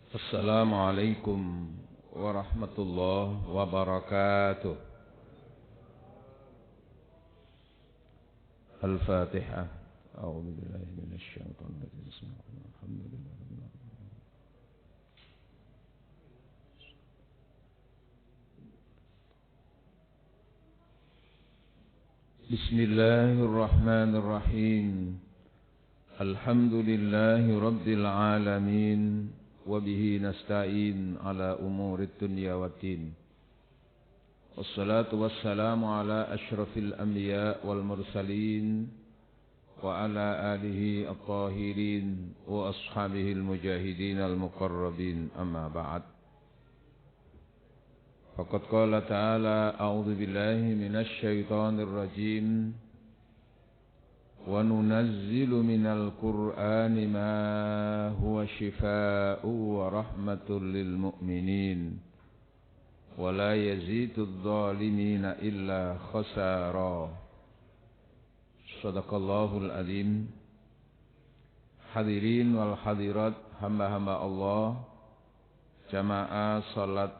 Assalamualaikum warahmatullahi wabarakatuh. Al-Fatihah. A'udzu billahi minasy syaithanir rajim. Bismillahirrahmanirrahim. Bismillahirrahmanirrahim. Alhamdulillahi rabbil alamin. Wabihi nasta'in ala umurid dunya waddin. Wassalatu wassalamu ala ashrafil anbiya wal mursalin wa ala alihi at-tahirin wa ashabihi al-mujahidin al-muqarrabin, amma ba'd. Faqad qala ta'ala a'udzu billahi minasy syaithanir rajim. Wa nunazzilu minal Qur'ani ma huwa shifaa'un wa rahmatul lil mu'minin wa la yazidudz zalimina illa khasara. Shadaqallahul azim. Hadirin wal hadirat, hamba-hamba Allah, jamaah salat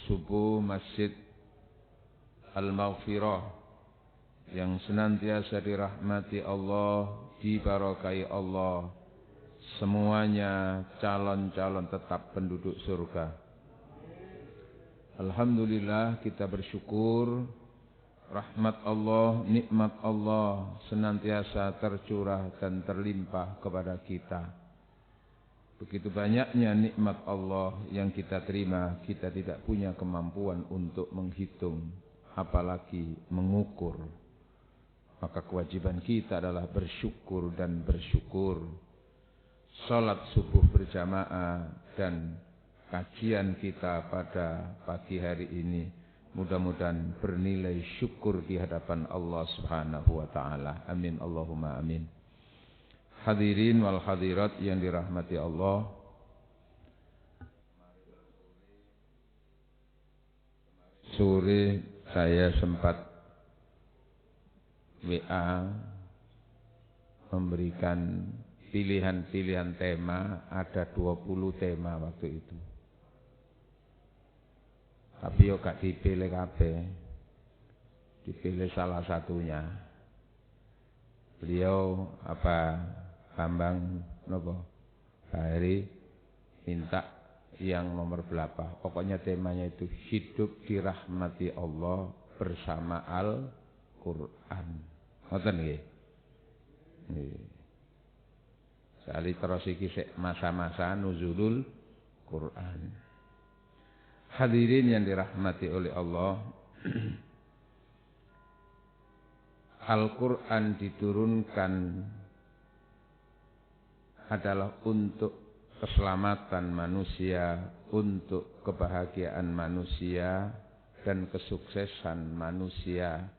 subuh Masjid Al-Maghfirah yang senantiasa dirahmati Allah, diberkahi Allah, semuanya calon-calon tetap penduduk surga. Alhamdulillah, kita bersyukur rahmat Allah, nikmat Allah senantiasa tercurah dan terlimpah kepada kita. Begitu banyaknya nikmat Allah yang kita terima, kita tidak punya kemampuan untuk menghitung, apalagi mengukur. Maka kewajiban kita adalah bersyukur dan bersyukur. Salat subuh berjamaah dan kajian kita pada pagi hari ini mudah-mudahan bernilai syukur di hadapan Allah Subhanahu wa taala. Amin Allahumma amin. Hadirin wal hadirat yang dirahmati Allah. Sore saya sempat WA memberikan pilihan-pilihan tema, ada 20 tema waktu itu. Tapi yo gak dipilih kabeh. Dipilih salah satunya. Beliau Bambang nopo? Bahari minta yang nomor berapa? Pokoknya temanya itu hidup dirahmati Allah bersama Al-Qur'an. Ngoten nggih. Sali terus iki sik masa-masa nuzulul Quran. Hadirin yang dirahmati oleh Allah. Al-Quran diturunkan adalah untuk keselamatan manusia, untuk kebahagiaan manusia dan kesuksesan manusia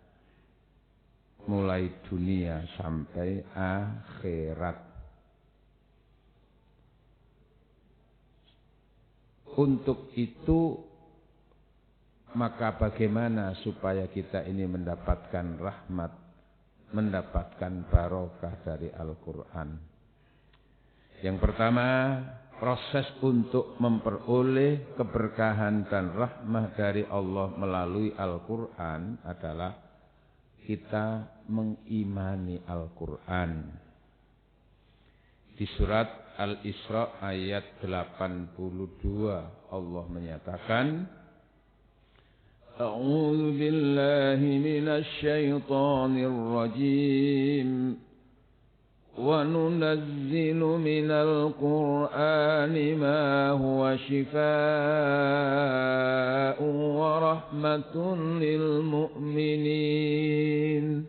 mulai dunia sampai akhirat. Untuk itu, maka bagaimana supaya kita ini mendapatkan rahmat, mendapatkan barokah dari Al-Quran? Yang pertama, proses untuk memperoleh keberkahan dan rahmat dari Allah melalui Al-Quran adalah kita mengimani Al-Quran. Di surat Al-Isra ayat 82 Allah menyatakan, A'udzu billahi minasy syaithanir rajim. Wa nunazzilu minal Qur'ani ma huwa shifaa'un wa rahmatun lil mu'minin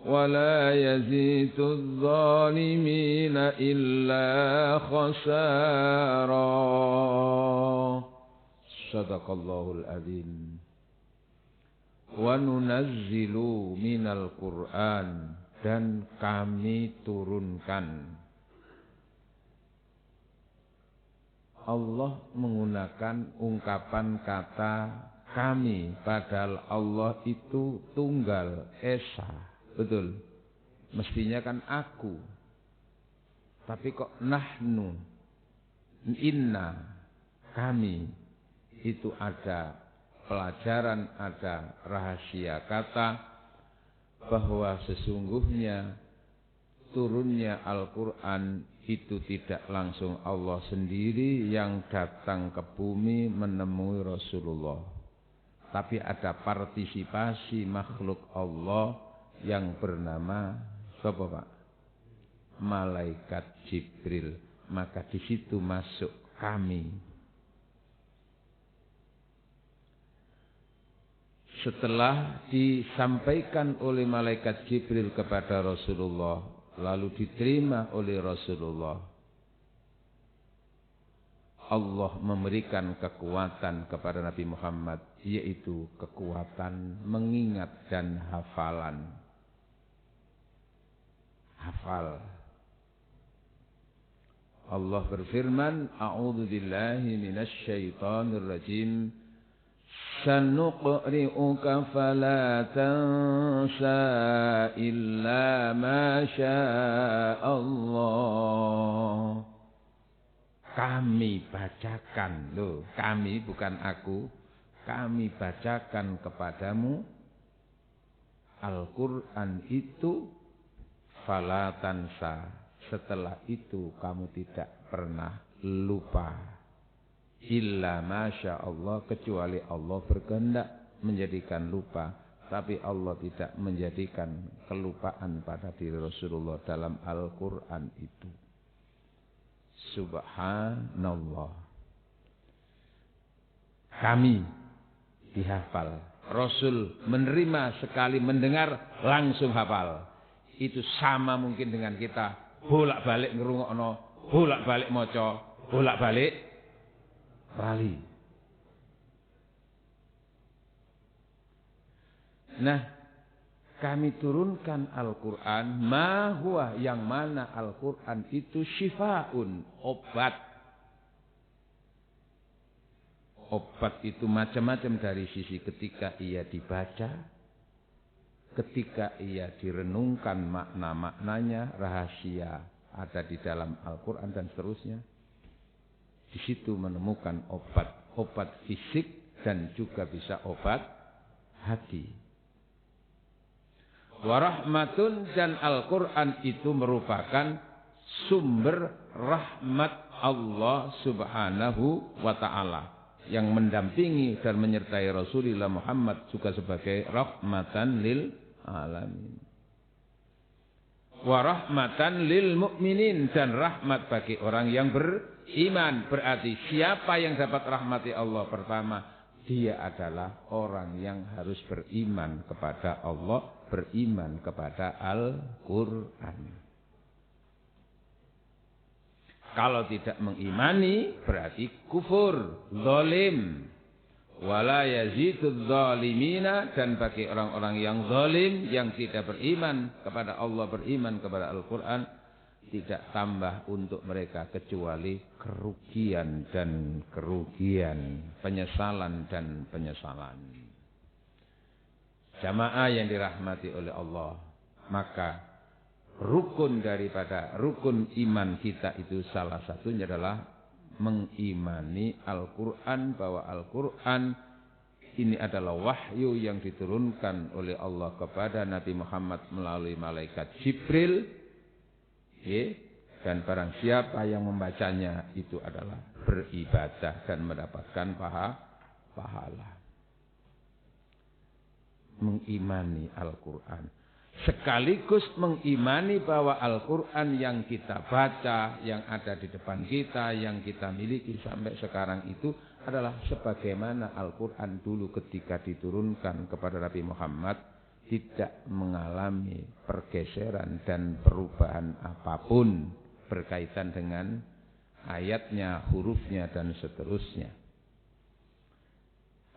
wa la yazidudz zalimina illa khasara. Shadaqallahul azim. Wa nunazzilu minal Qur'an, dan kami turunkan. Allah menggunakan ungkapan kata kami, padahal Allah itu tunggal, esa. Betul? Mestinya kan aku. Tapi kok nahnu. Inna, kami, itu ada pelajaran, ada rahasia kata bahwa sesungguhnya turunnya Al-Quran itu tidak langsung Allah sendiri yang datang ke bumi menemui Rasulullah, tapi ada partisipasi makhluk Allah yang bernama siapa Pak? Malaikat Jibril. Maka di situ masuk kami. Setelah disampaikan oleh malaikat Jibril kepada Rasulullah, lalu diterima oleh Rasulullah, Allah memberikan kekuatan kepada Nabi Muhammad, yaitu kekuatan mengingat dan hafalan. Hafal. Allah berfirman, A'udzu billahi minasy syaithanir rajim. Sanuqri'uka fala tansa illa ma Allah. Kami bacakan, loh, kami bukan aku, kami bacakan kepadamu Al-Quran itu fala tansa. Setelah itu kamu tidak pernah lupa. Illa masya Allah, kecuali Allah berkehendak menjadikan lupa. Tapi Allah tidak menjadikan kelupaan pada diri Rasulullah dalam Al-Quran itu. Subhanallah. Kami dihafal. Rasul menerima sekali mendengar langsung hafal. Itu sama mungkin dengan kita bolak-balik ngerungokno, bolak-balik maca, bolak-balik lali. Nah, kami turunkan Al-Quran, ma huwa, yang mana Al-Quran itu syifaun, obat. Obat itu macam-macam dari sisi ketika ia dibaca, ketika ia direnungkan makna-maknanya, rahasia ada di dalam Al-Quran dan seterusnya. Di situ menemukan obat fisik dan juga bisa obat hati. Warahmatun, dan Al-Quran itu merupakan sumber rahmat Allah subhanahu wa ta'ala yang mendampingi dan menyertai Rasulullah Muhammad juga sebagai rahmatan lil alamin. Warahmatan lil mu'minin, dan rahmat bagi orang yang beriman. Berarti siapa yang dapat rahmati Allah? Pertama, dia adalah orang yang harus beriman kepada Allah, beriman kepada Al-Quran. Kalau tidak mengimani berarti kufur, zalim. Wala yazidudz zalimina, dan bagi orang-orang yang zalim, yang tidak beriman kepada Allah, beriman kepada Al-Quran, tidak tambah untuk mereka kecuali kerugian dan kerugian, penyesalan dan penyesalan. Jamaah yang dirahmati oleh Allah, maka rukun daripada rukun iman kita itu salah satunya adalah mengimani Al-Quran, bahwa Al-Quran ini adalah wahyu yang diturunkan oleh Allah kepada Nabi Muhammad melalui malaikat Jibril. Dan barang siapa yang membacanya itu adalah beribadah dan mendapatkan pahala. Mengimani Al-Quran sekaligus mengimani bahwa Al-Quran yang kita baca, yang ada di depan kita, yang kita miliki sampai sekarang itu adalah sebagaimana Al-Quran dulu ketika diturunkan kepada Nabi Muhammad, tidak mengalami pergeseran dan perubahan apapun berkaitan dengan ayatnya, hurufnya dan seterusnya.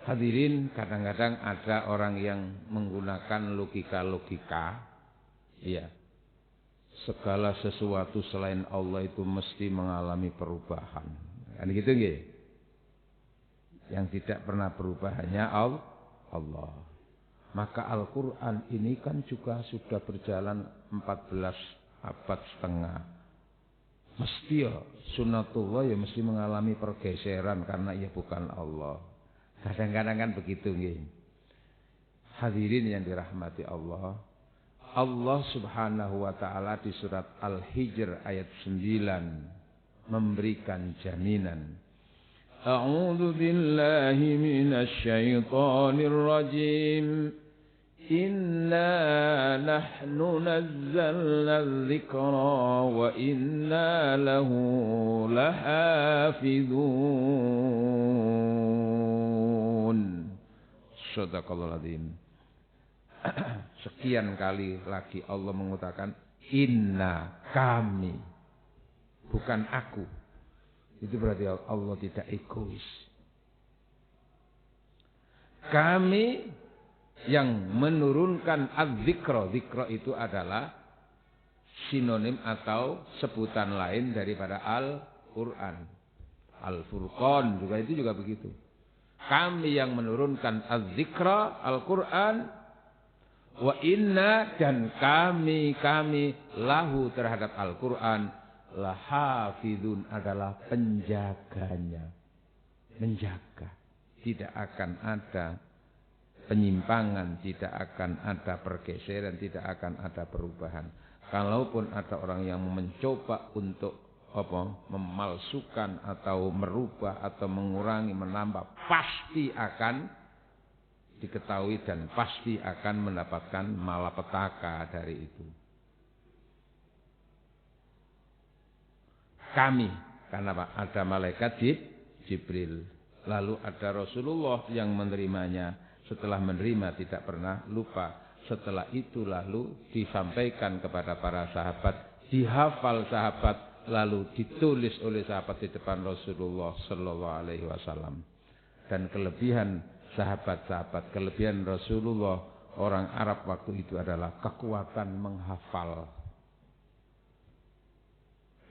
Hadirin, kadang-kadang ada orang yang menggunakan logika-logika, ya, segala sesuatu selain Allah itu mesti mengalami perubahan. Kan gitu nggih? Yang tidak pernah berubah hanya Allah. Maka Al-Quran ini kan juga sudah berjalan 14 abad setengah. Mesti ya sunnatullah ya mesti mengalami pergeseran karena ia bukan Allah. Kadang-kadang kan begitu nggih. Hadirin yang dirahmati Allah. Allah Subhanahu wa taala di surat Al-Hijr ayat 9 memberikan jaminan. A'udzu billahi minasy syaithanir rajim. Inna nahnu nazzalna dzikra wa inna lahu lahafizun. Shadaqallahul adzim. Sekian kali lagi Allah mengatakan inna, kami, bukan aku. Itu berarti Allah tidak egois. Kami yang menurunkan az-zikra. Zikra itu adalah sinonim atau sebutan lain daripada Al-Quran. Al-Furqan juga itu juga begitu. Kami yang menurunkan az-zikra, Al-Quran. Wa inna, dan kami lahu terhadap Al-Quran lahafidun, adalah penjaganya. Menjaga. Tidak akan ada penyimpangan, tidak akan ada pergeseran, tidak akan ada perubahan. Kalaupun ada orang yang mencoba untuk memalsukan atau merubah atau mengurangi, menambah, pasti akan diketahui dan pasti akan mendapatkan malapetaka dari itu. Kami, karena ada malaikat Jibril, lalu ada Rasulullah yang menerimanya. Setelah menerima tidak pernah lupa. Setelah itu lalu disampaikan kepada para sahabat, dihafal sahabat, lalu ditulis oleh sahabat di depan Rasulullah sallallahu alaihi wasallam. Dan kelebihan sahabat-sahabat, kelebihan Rasulullah orang Arab waktu itu adalah kekuatan menghafal.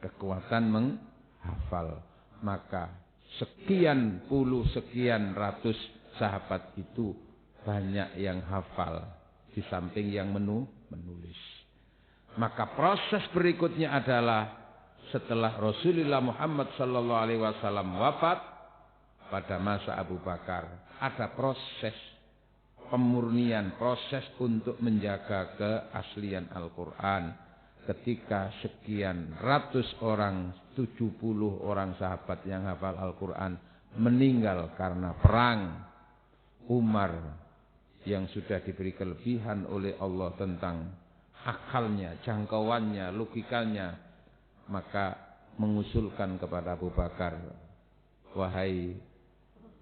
Kekuatan menghafal. Maka sekian puluh, sekian ratus sahabat itu banyak yang hafal di samping yang menulis. Maka proses berikutnya adalah setelah Rasulullah Muhammad sallallahu alaihi wasallam wafat pada masa Abu Bakar, ada proses pemurnian, proses untuk menjaga keaslian Al-Quran. Ketika sekian ratus orang, 70 orang sahabat yang hafal Al-Quran meninggal karena perang, Umar yang sudah diberi kelebihan oleh Allah tentang akalnya, jangkauannya, logikanya, maka mengusulkan kepada Abu Bakar, wahai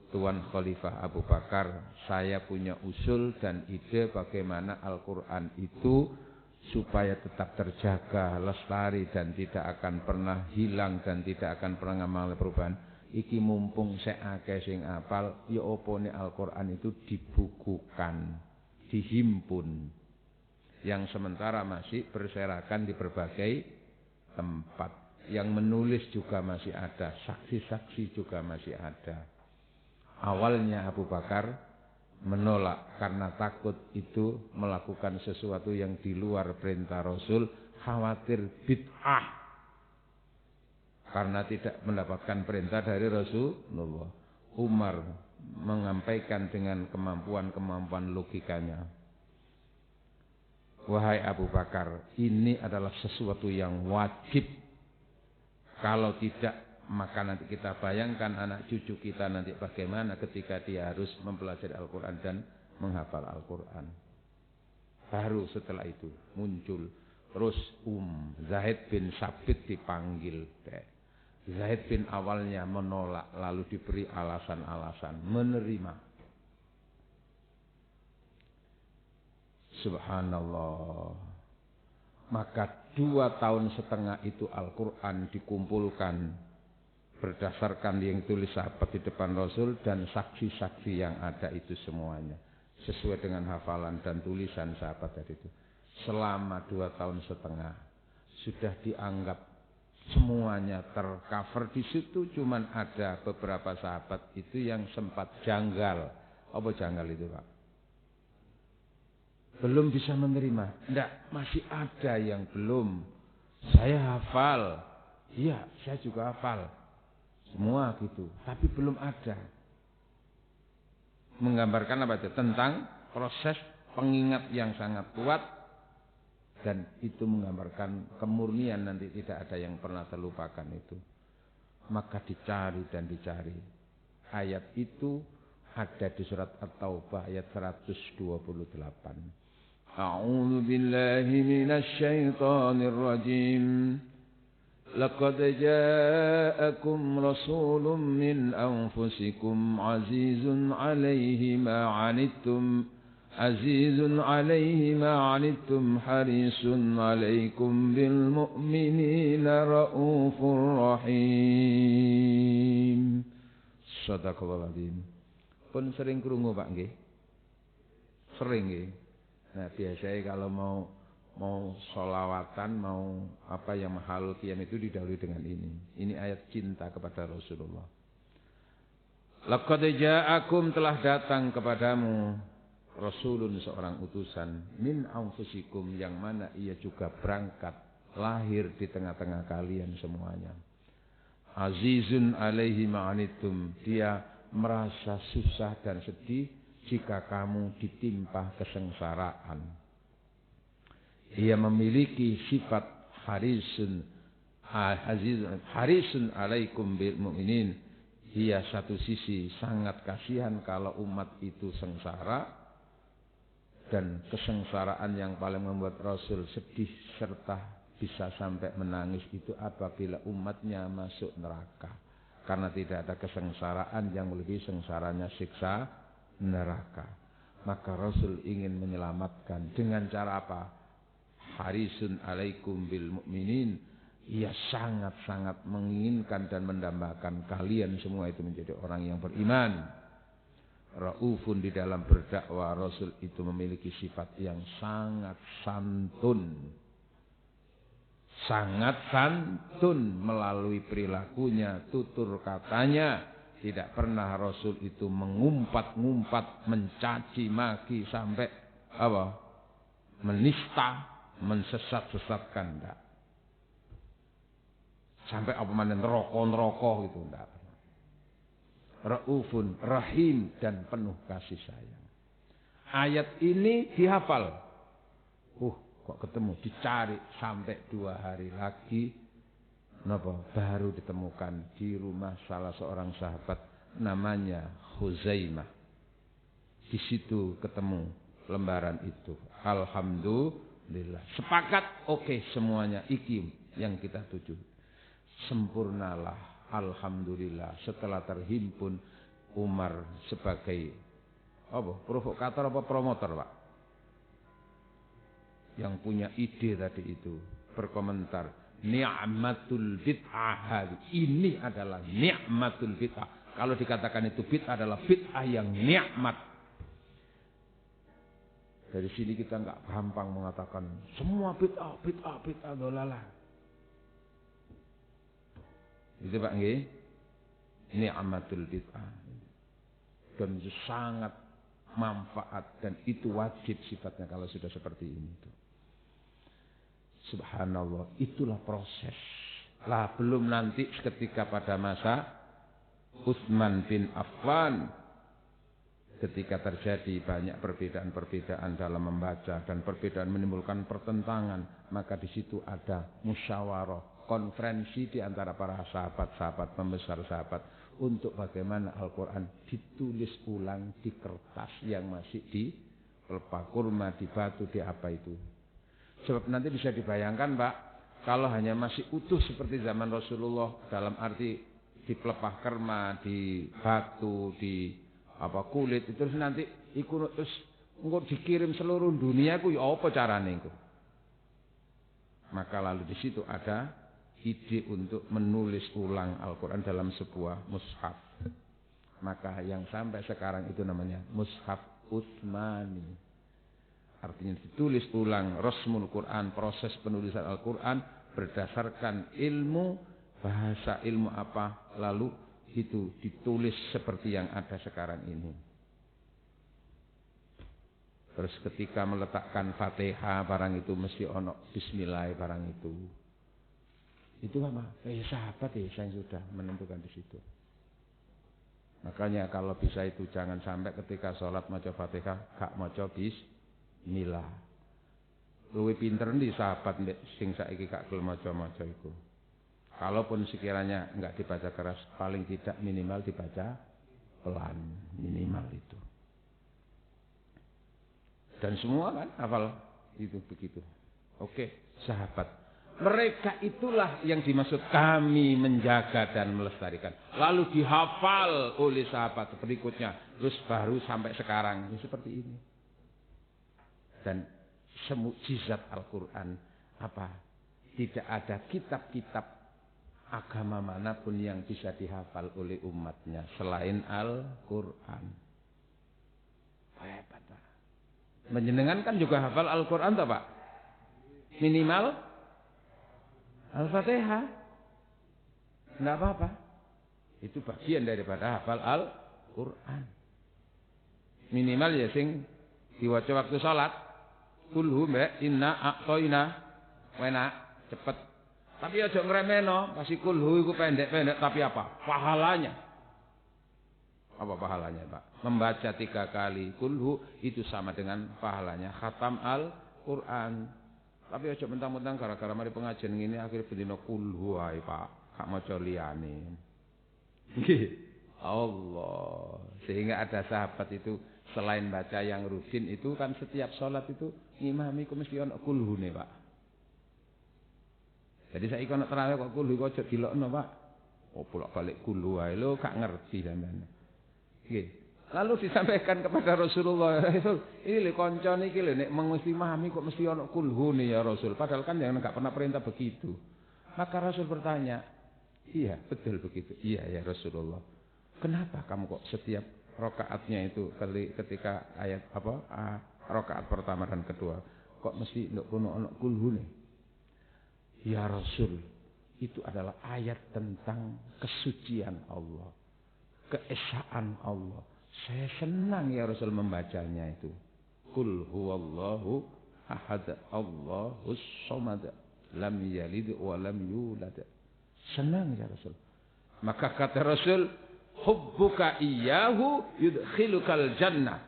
Tuan Khalifah Abu Bakar, saya punya usul dan ide bagaimana Al-Quran itu supaya tetap terjaga, lestari dan tidak akan pernah hilang dan tidak akan pernah mengalami perubahan. Iki mumpung sek akeh sing apal, ya opone Al-Quran itu dibukukan, dihimpun. Yang sementara masih berserakan di berbagai tempat. Yang menulis juga masih ada, saksi-saksi juga masih ada. Awalnya Abu Bakar menolak karena takut itu melakukan sesuatu yang di luar perintah Rasul, khawatir bid'ah. Karena tidak mendapatkan perintah dari Rasulullah. Umar menyampaikan dengan kemampuan logikanya. Wahai Abu Bakar, ini adalah sesuatu yang wajib. Kalau tidak, maka nanti kita bayangkan anak cucu kita nanti bagaimana ketika dia harus mempelajari Al-Quran dan menghafal Al-Quran. Baru setelah itu muncul. Terus Zaid bin Sabit dipanggil. Zaid bin awalnya menolak, lalu diberi alasan-alasan, menerima. Subhanallah. Maka 2 tahun setengah itu Al-Quran dikumpulkan berdasarkan yang tulis sahabat di depan Rasul dan saksi-saksi yang ada itu semuanya. Sesuai dengan hafalan dan tulisan sahabat tadi itu. Selama 2 tahun setengah sudah dianggap semuanya tercover di situ, cuman ada beberapa sahabat itu yang sempat janggal. Apa janggal itu, Pak? Belum bisa menerima. Enggak, masih ada yang belum. Saya hafal, Iya, saya juga hafal. Semua gitu, tapi belum ada. Menggambarkan apa itu? Tentang proses pengingat yang sangat kuat, dan itu menggambarkan kemurnian, nanti tidak ada yang pernah terlupakan itu. Maka dicari dan dicari. Ayat itu ada di surat At-Taubah ayat 128. A'udzu billahi minasy syaithanir rajim. Laqad ja'akum rasulun min anfusikum azizun 'alaihi ma 'anittum harisun 'alaikum bil mu'minina raufur rahim. Shadaqallahul adzim. Pun sering krungu Pak nggih? Sering nggih. Nah, biasanya kalau mau sholawatan, mau apa yang mahal qiyam itu didahului dengan ini. Ini ayat cinta kepada Rasulullah. Laqad ja'akum, telah datang kepadamu Rasulun, seorang utusan, min anfusikum, yang mana ia juga berangkat lahir di tengah-tengah kalian semuanya. Azizun alaihi ma'anittum, dia merasa susah dan sedih jika kamu ditimpa kesengsaraan. Ia memiliki sifat harisun alaikum bil mu'minin. Ia satu sisi sangat kasihan kalau umat itu sengsara, dan kesengsaraan yang paling membuat Rasul sedih serta bisa sampai menangis itu apabila umatnya masuk neraka. Karena tidak ada kesengsaraan yang lebih sengsaranya siksa neraka. Maka Rasul ingin menyelamatkan dengan cara apa? Harisun alaikum bil mu'minin. Ia sangat-sangat menginginkan dan mendambakan kalian semua itu menjadi orang yang beriman. Raufun, di dalam berdakwah Rasul itu memiliki sifat yang sangat santun. Sangat santun melalui perilakunya, tutur katanya. Tidak pernah Rasul itu mengumpat-ngumpat, mencaci maki sampai apa? Menista, mensesat-sesatkan, enggak. Sampai apa mana neraka-neraka gitu, enggak. Raufun, rahim, dan penuh kasih sayang. Ayat ini dihafal. Kok ketemu, dicari sampai 2 hari lagi. Baru ditemukan di rumah salah seorang sahabat namanya Khuzaimah. Di situ ketemu lembaran itu. Alhamdulillah. Sepakat, oke, semuanya iki yang kita tuju. Sempurnalah. Alhamdulillah, setelah terhimpun Umar sebagai provokator apa promotor, Pak? Yang punya ide tadi itu berkomentar, ni'matul bid'ah. Ini adalah ni'matul bid'ah. Kalau dikatakan itu bid'ah adalah bid'ah yang nikmat. Dari sini kita enggak gampang mengatakan semua bid'ah dolalah. Itu Pak nggih. Ni'matul bid'ah. Dan itu sangat manfaat, dan itu wajib sifatnya kalau sudah seperti ini. Subhanallah, itulah proses. Lah belum nanti ketika pada masa Utsman bin Affan, ketika terjadi banyak perbedaan-perbedaan dalam membaca dan perbedaan menimbulkan pertentangan, maka di situ ada musyawarah, konferensi di antara para sahabat-sahabat, pembesar sahabat, untuk bagaimana Al-Quran ditulis ulang di kertas yang masih di pelepah kurma, di batu, di apa itu. Sebab nanti bisa dibayangkan, Pak, kalau hanya masih utuh seperti zaman Rasulullah, dalam arti di pelepah kurma, di batu, di kulit, itu terus nanti ikut terus dikirim seluruh dunia, ku ya apa carane iku? Maka lalu di situ ada ide untuk menulis ulang Al-Quran dalam sebuah mushaf. Maka yang sampai sekarang itu namanya mushaf Utsmani. Artinya ditulis ulang rasmul Quran, proses penulisan Al-Quran berdasarkan ilmu, bahasa ilmu apa, lalu itu ditulis seperti yang ada sekarang ini. Terus ketika meletakkan Fatihah barang itu mesti ono bismillah barang itu. Itu apa? Sahabat ya yang sudah menentukan di situ. Makanya kalau bisa itu jangan sampai ketika sholat maca Fatihah gak maca bismillah. Luwih pinter ndi sahabat sing saiki gak gelem maca-maca iku. Kalaupun sekiranya enggak dibaca keras, paling tidak minimal dibaca pelan, minimal itu. Dan semua kan hafal itu begitu. Oke, sahabat. Mereka itulah yang dimaksud kami menjaga dan melestarikan. Lalu dihafal oleh sahabat berikutnya. Terus baru sampai sekarang. Ya, seperti ini. Dan semukjizat Al-Quran. Apa? Tidak ada kitab-kitab agama manapun yang bisa dihafal oleh umatnya. Selain Al-Quran. Hebat, Pak. Menjenengan kan juga hafal Al-Quran, toh, Pak? Minimal Al-Fatihah. Enggak apa-apa. Itu bagian daripada hafal Al-Quran. Minimal ya sing diwaca waktu salat. Kulhu mbak inna a'toina. Enak, cepet. Tapi aja ngremeno, pasti kulhu itu pendek-pendek tapi apa? Pahalanya. Apa pahalanya, Pak? Membaca 3 kali kulhu itu sama dengan pahalanya khatam Al-Quran. Tapi aja mentang-mentang gara-gara mari pengajian ngene akhir bendina kulhu wae, Pak. Gak maca liyane. Nggih. Allah. Sehingga ada sahabat itu selain baca yang rutin itu kan setiap sholat itu ngimami ku mesti ana kulhune, Pak. Jadi saiki ana tarawih kok kulhu kok aja dilokno, Pak. Oh, bolak-balik kulhu wae lho gak ngerti sampean. Nggih. Lalu disampaikan kepada Rasulullah, ini lho konco niki lho nek mesti memahami kok mesti ana kulhune ya Rasul. Padahal kan yang enggak pernah perintah begitu. Maka Rasul bertanya, "Iya, betul begitu." "Iya ya Rasulullah. Kenapa kamu kok setiap rakaatnya itu ketika ayat rakaat pertama dan kedua kok mesti nduk kono ana kulhune?" "Ya Rasul, itu adalah ayat tentang kesucian Allah, keesaan Allah. Saya senang ya Rasul membacanya itu. Qul huwallahu ahad, Allahus samad, lam yalid wa lam yulad." Senang ya Rasul. Maka kata Rasul, hubbuka iyyahu yudkhilukal jannah.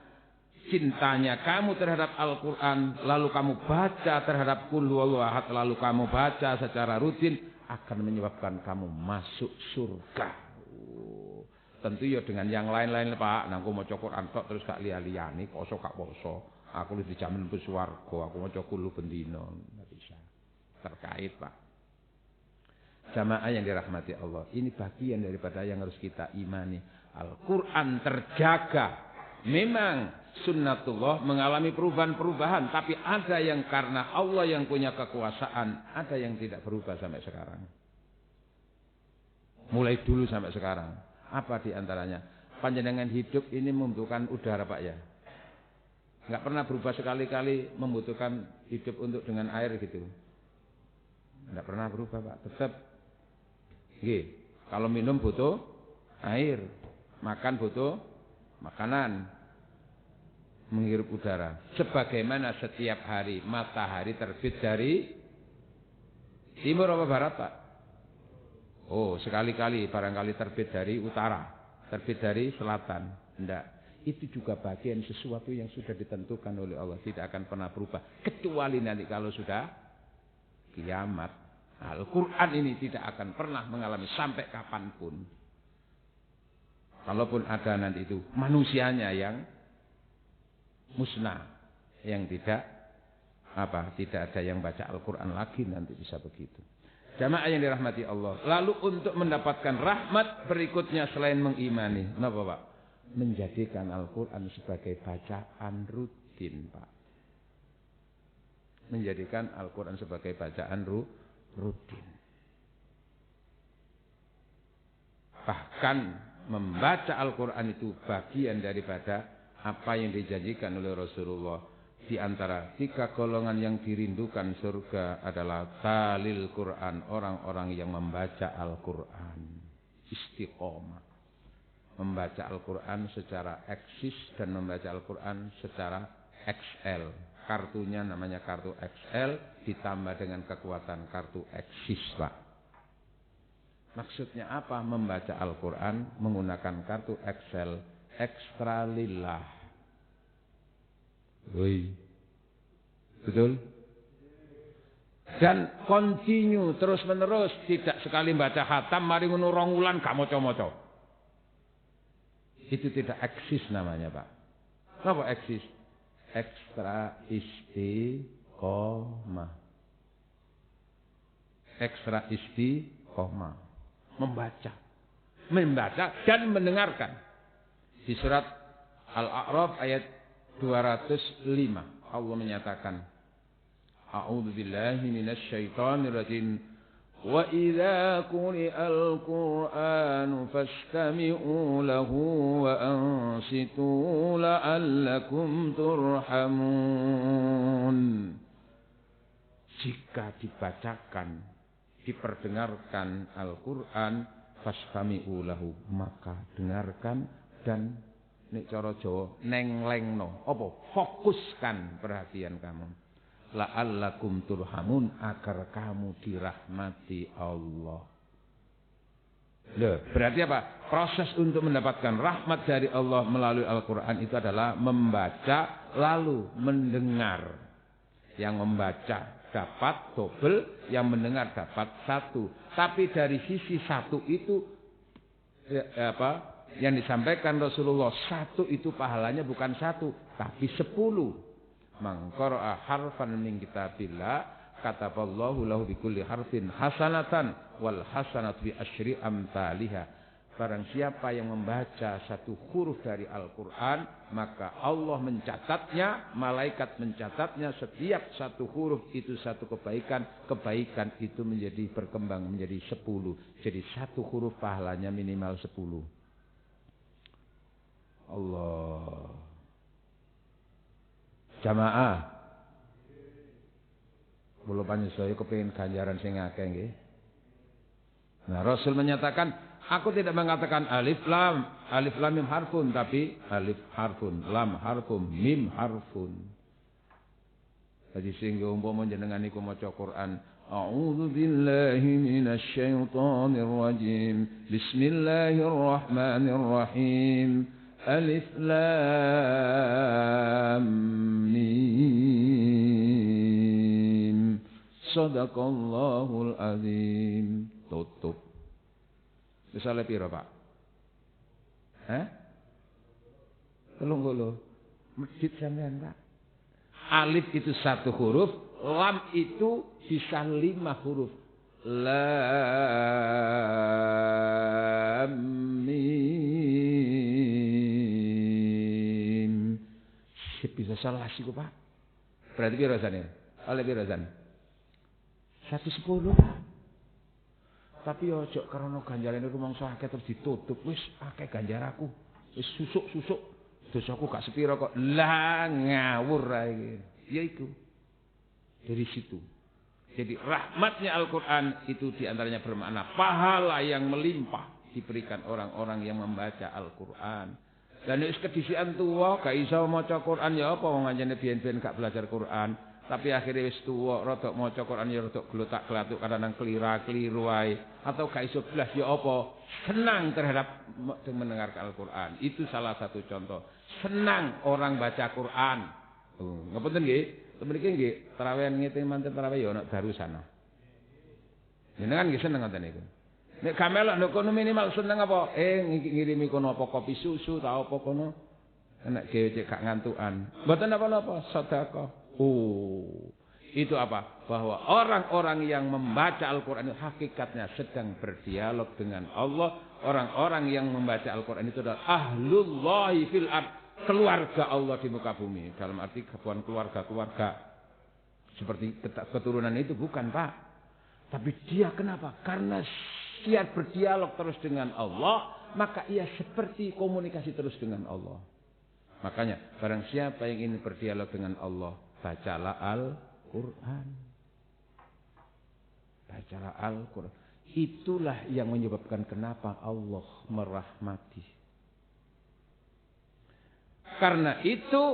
Cintanya kamu terhadap Al-Quran, lalu kamu baca terhadap Qul huwallahu ahad, lalu kamu baca secara rutin, akan menyebabkan kamu masuk surga. Tentu ya dengan yang lain-lain, Pak. Nangku maca Quran tok terus gak liya-liyane, poso gak poso. Aku wis dijamin mlebu swarga, aku maca kulo bendina. Enggak bisa. Terkait, Pak. Jamaah yang dirahmati Allah, ini bagian daripada yang harus kita imani. Al-Quran terjaga. Memang sunnatullah mengalami perubahan-perubahan, tapi ada yang karena Allah yang punya kekuasaan, ada yang tidak berubah sampai sekarang. Mulai dulu sampai sekarang. Apa di antaranya? Panjenengan hidup ini membutuhkan udara, Pak ya. Enggak pernah berubah sekali-kali membutuhkan hidup untuk dengan air gitu. Enggak pernah berubah, Pak. Tetap. Nggih. Kalau minum butuh air, makan butuh makanan, menghirup udara. Sebagaimana setiap hari matahari terbit dari timur apa barat, Pak? Oh, sekali-kali barangkali terbit dari utara, terbit dari selatan. Enggak. Itu juga bagian sesuatu yang sudah ditentukan oleh Allah, tidak akan pernah berubah kecuali nanti kalau sudah kiamat. Al-Quran ini tidak akan pernah mengalami sampai kapanpun. Kalaupun ada nanti itu manusianya yang musnah, yang tidak ada yang baca Al-Quran lagi, nanti bisa begitu. Jamaah yang dirahmati Allah. Lalu untuk mendapatkan rahmat berikutnya selain mengimani, kenapa, Pak? Menjadikan Al-Quran sebagai bacaan rutin, Pak. Menjadikan Al-Quran sebagai bacaan rutin. Bahkan membaca Al-Quran itu bagian daripada apa yang dijanjikan oleh Rasulullah. Di antara 3 golongan yang dirindukan surga adalah talil Quran, orang-orang yang membaca Al-Quran. Istiqomah. Membaca Al-Quran secara eksis dan membaca Al-Quran secara XL. Kartunya namanya kartu XL ditambah dengan kekuatan kartu eksis, Pak. Maksudnya apa? Membaca Al-Quran menggunakan kartu Excel ekstra lillah. Woi. Betul? Dan continue terus menerus, tidak sekali baca khatam mari ngono 2 wulan gak maca-maca. Itu tidak eksis namanya, Pak. Apa eksis? Ekstra istiqomah. Ekstra istiqomah. Membaca dan mendengarkan. Di surat Al-A'raf ayat 205 Allah menyatakan, A'udzu billahi minasy syaithanir rajim. Wa idza quri'al Qur'anu fastami'u lahu wa ansitu la'allakum turhamun. Jika dibacakan, diperdengarkan Al-Qur'an, fastami'u lahu, maka dengarkan dan nek cara Jawa nenglengno, apa? Fokuskan perhatian kamu. La'allakum turhamun, agar kamu dirahmati Allah. Loh, berarti apa? Proses untuk mendapatkan rahmat dari Allah melalui Al-Qur'an itu adalah membaca lalu mendengar. Yang membaca dapat double, yang mendengar dapat 1. Tapi dari sisi 1 itu yang disampaikan Rasulullah, 1 itu pahalanya bukan 1 tapi 10. Man qara'a harfan min kitabillah kataballahu lahu bikulli harfin hasanatan wal hasanatu bi asyri amsalihha. Barang siapa yang membaca 1 huruf dari Al-Qur'an, maka Allah mencatatnya, malaikat mencatatnya, setiap 1 huruf itu 1 kebaikan, kebaikan itu menjadi berkembang menjadi 10. Jadi 1 huruf pahalanya minimal 10. Allah. Jamaah. Kula panjenengan kepengin ganjaran sing akeh nggih. Nah, Rasul menyatakan, aku tidak mengatakan alif lam mim harfun, tapi alif harfun, lam harfun, mim harfun. Jadi sehingga umpama jenengan niku maca Quran, a'udzu billahi minasy syaithanir rajim. Bismillahirrahmanirrahim. Alif lam mim. Shadaqallahul azim. Tutup. Misalnya piro, Pak? Tolong lo. Masjid sampean, Pak. Alif itu 1 huruf, lam itu bisa 5 huruf. Lam mim. Bisa salah sih, Pak. Berarti piro rasane? Oleh piro rasane? 110, Pak. Tapi ojo karena ganjarane rumangsa akeh terus ditutup, wis akeh ganjaraku. Wis susuk-susuk. Dosaku gak sepiro kok. Lah ngawur ae. Ya iku. Dari situ. Jadi rahmatnya Al-Qur'an itu diantaranya bermakna pahala yang melimpah diberikan orang-orang yang membaca Al-Qur'an. Dan wis kedisian tuwa gak iso maca Qur'an ya apa wong anjene biyen-biyen gak belajar Qur'an. Tapi akhirnya wis tuwa rodok maca Quran ya rodok glotak-glatuk kadang kelira-keliru wae atau gak iso blas ya apa senang terhadap mendengarkan Al-Qur'an. Itu salah satu contoh. Senang orang baca Quran. Ngapunten nggih, mriki nggih tarawih ngete manten tarawih ya ana darusana. Jenengan nggih seneng ngoten niku. Nek gamelok nek kono minimal seneng apa? Ngirimi kono apa kopi susu ta apa kono. Enak dhewe cek gak ngantukan. Mboten apa-apa, sedekah. Itu apa? Bahwa orang-orang yang membaca Al-Quran itu hakikatnya sedang berdialog dengan Allah. Orang-orang yang membaca Al-Quran itu adalah ahlullahi fil ard, keluarga Allah di muka bumi. Dalam arti bukan keluarga-keluarga seperti keturunan itu, bukan, Pak. Tapi dia kenapa? Karena dia berdialog terus dengan Allah, maka ia seperti komunikasi terus dengan Allah. Makanya barang siapa yang ingin berdialog dengan Allah, bacalah Al-Quran. Bacalah Al-Quran. Itulah yang menyebabkan kenapa Allah merahmati. Karena itu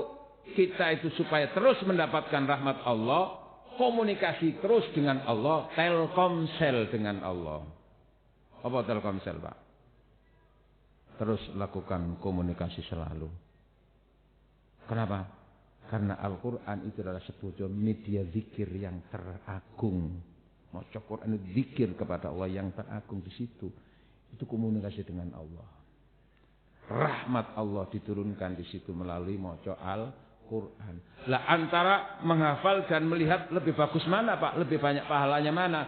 kita itu supaya terus mendapatkan rahmat Allah, komunikasi terus dengan Allah, telkomsel dengan Allah. Apa Telkomsel, Pak? Terus lakukan komunikasi selalu. Kenapa? Karena Al-Quran itu adalah sebuah media zikir yang teragung. Maca Quran itu zikir kepada Allah yang teragung di situ. Itu komunikasi dengan Allah. Rahmat Allah diturunkan di situ melalui maca Al-Quran. Lah antara menghafal dan melihat lebih bagus mana, Pak? Lebih banyak pahalanya mana?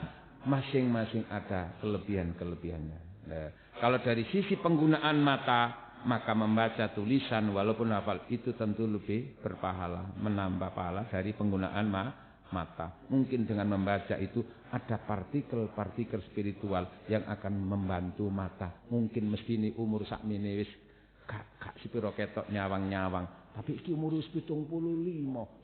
Masing-masing ada kelebihan-kelebihannya. Nah, kalau dari sisi penggunaan mata, maka membaca tulisan walaupun hafal itu tentu lebih berpahala, menambah pahala dari penggunaan mata. Mungkin dengan membaca itu ada partikel-partikel spiritual yang akan membantu mata. Mungkin mesti ini umur sakmene wis gak sepiro ketok nyawang-nyawang. Tapi iki umur wis 75,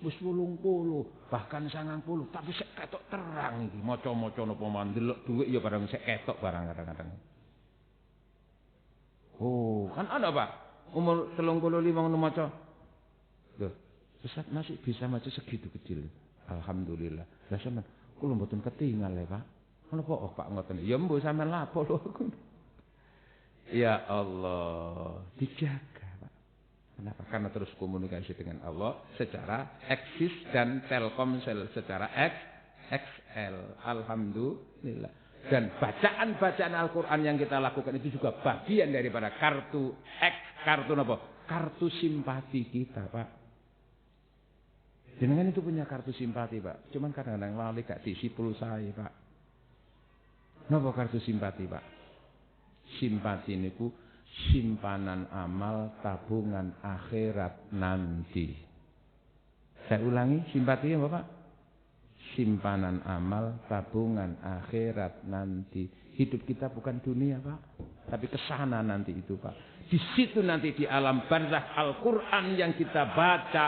wis 80, bahkan 90, tapi sik ketok terang iki. Maca-maca napa mandelok dhuwit ya barang sik ketok barang kadang-kadang. Oh, kan ada, Pak. Umur 35 ngono maca. Loh, Ustaz masih bisa maca segitu kecil. Alhamdulillah. Lah sampean kula mboten ketinggal ya, Pak. Menapa Pak ngoten? Ya mbuh sampean lapo lho. Ya Allah, dijaga. Kenapa? Karena terus komunikasi dengan Allah secara eksis dan Telkomsel secara XL. Alhamdulillah. Dan bacaan-bacaan Al-Quran yang kita lakukan itu juga bagian daripada kartu apa? Kartu simpati kita, Pak. Jenengan itu punya kartu simpati, Pak. Cuman kadang-kadang lali gak diisi pulsa, Pak. Napa kartu simpati, Pak? Simpati niku simpanan amal tabungan akhirat nanti. Saya ulangi, simpati ya Bapak? Simpanan amal tabungan akhirat nanti. Hidup kita bukan dunia, Pak, tapi kesana nanti itu, Pak. Di situ nanti di alam barzakh Al-Quran yang kita baca,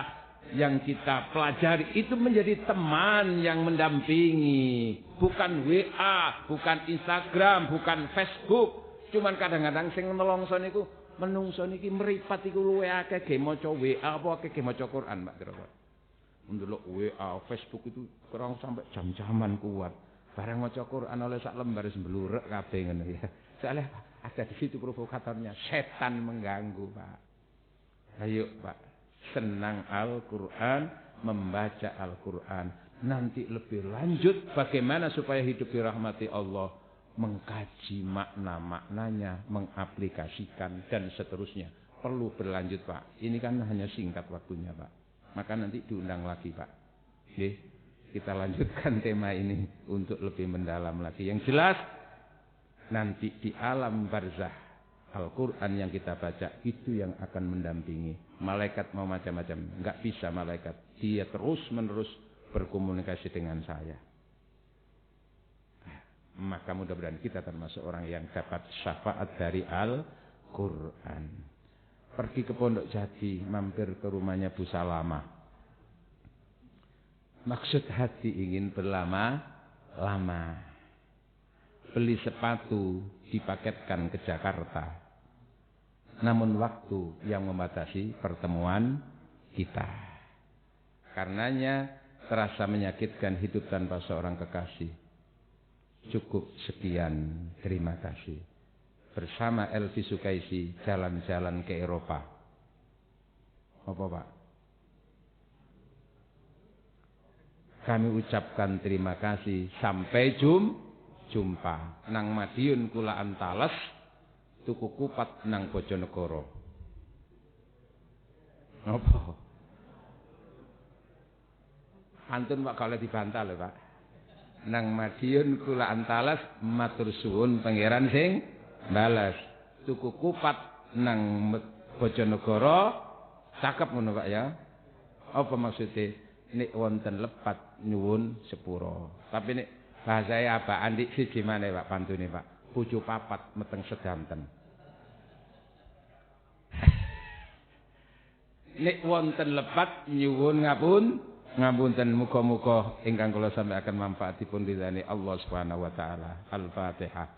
yang kita pelajari itu menjadi teman yang mendampingi, bukan WA, bukan Instagram, bukan Facebook. Cuman kadang-kadang sing nelongso niku menungso niki mripat iku luwe akeh ge maca WA apa akeh ge maca Quran, Pak kira. Ndelok WA, Facebook itu kurang sampai jam-jaman kuat. Barang maca Quran oleh sak lembar semblurek kabeh ngono ya. Soalnya ada di situ provokatornya, setan mengganggu, Pak. Ayo, Pak, senang Al-Quran, membaca Al-Quran. Nanti lebih lanjut bagaimana supaya hidup dirahmati Allah. Mengkaji makna-maknanya, mengaplikasikan, dan seterusnya. Perlu berlanjut, Pak. Ini kan hanya singkat waktunya, Pak. Maka nanti diundang lagi, Pak. Oke, kita lanjutkan tema ini untuk lebih mendalam lagi. Yang jelas, nanti di alam barzakh, Al-Quran yang kita baca, itu yang akan mendampingi. Malaikat mau macam-macam. Enggak bisa malaikat. Dia terus-menerus berkomunikasi dengan saya. Maka mudah-mudahan kita termasuk orang yang dapat syafaat dari Al-Quran. Pergi ke Pondok Jati, mampir ke rumahnya Bu Salama. Maksud hati ingin berlama-lama. Beli sepatu, dipaketkan ke Jakarta. Namun waktu yang membatasi pertemuan kita. Karenanya terasa menyakitkan hidup tanpa seorang kekasih. Cukup sekian, terima kasih. Bersama Elvi Sukaisi jalan-jalan ke Eropa. Apa, Pak? Kami ucapkan terima kasih. Sampai jumpa. Nang Madiun kula Antales, tuku kupat nang Bojonegoro. Apa? Pantun Pak kalau dibantah lho, Pak. Nang Madiun kula Antales, matur suwun pangeran sing balas. Tuku kupat nang Bojonegoro, cakep ngono, Pak ya. Apa maksudnya? Nek wonten lepat nyuwun sepuro. Tapi nek bahasanya apa? Andik siji maneh Pak pantune, Pak. Bojo papat meteng sedanten. Nek wonten lepat nyuwun ngapunten, muga-muga ingkang kula sampaikan manfaatipun ridhani Allah Subhanahu wa taala. Al-Fatihah.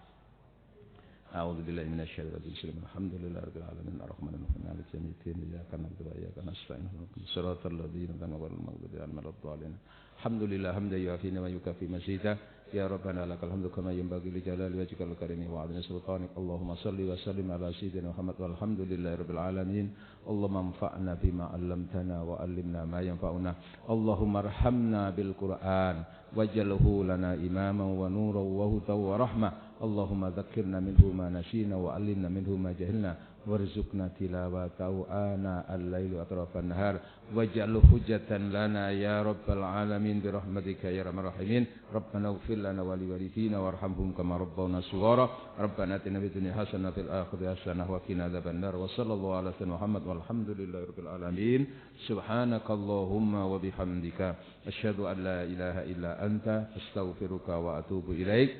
A'udzubillahi minasyaitonir rajim. Alhamdulillahirabbil alamin arrahmanir rahim maliki yaumiddin iyyaka na'budu wa iyyaka nasta'in ihdinas siratal ladzina an'amta 'alaihim ghairil maghdubi 'alaihim waladdallin. Alhamdulillah hamdan yu'afina wa yukafi mazida ya rabbana lakal hamdu kama yanbaghi li jalali wajhikal karim wa 'azimi sultanik. Allahumma shalli wa sallim ala sayyidina Muhammad walhamdulillahi rabbil alamin. Allahumma anfa'na bima 'allamtana wa 'allimna ma yanfa'una. Allahumma arhamna bil Qur'an waj'alhu lana imaman wa nuran wa hudan wa rahmah. Allahumma dzakkirna minhu ma nasina wa 'allimna minhu ma jahilna warzuqna tilawatahu ana al-laili wa atrafan nahar waj'alhu hujjatan lana ya rabbal alamin bi rahmatika ya arhamar rahimin. Rabbana ighfir lana wa li walidina warhamhum kama rabbawna shighara. Rabbana atina fid dunya hasanah fil akhirati hasanah wa qina adzabannar. Wa sallallahu ala sayyidina Muhammad walhamdulillahi rabbil alamin. Subhanakallahumma wa bihamdika asyhadu an la ilaha illa anta astaghfiruka wa atubu ilaik.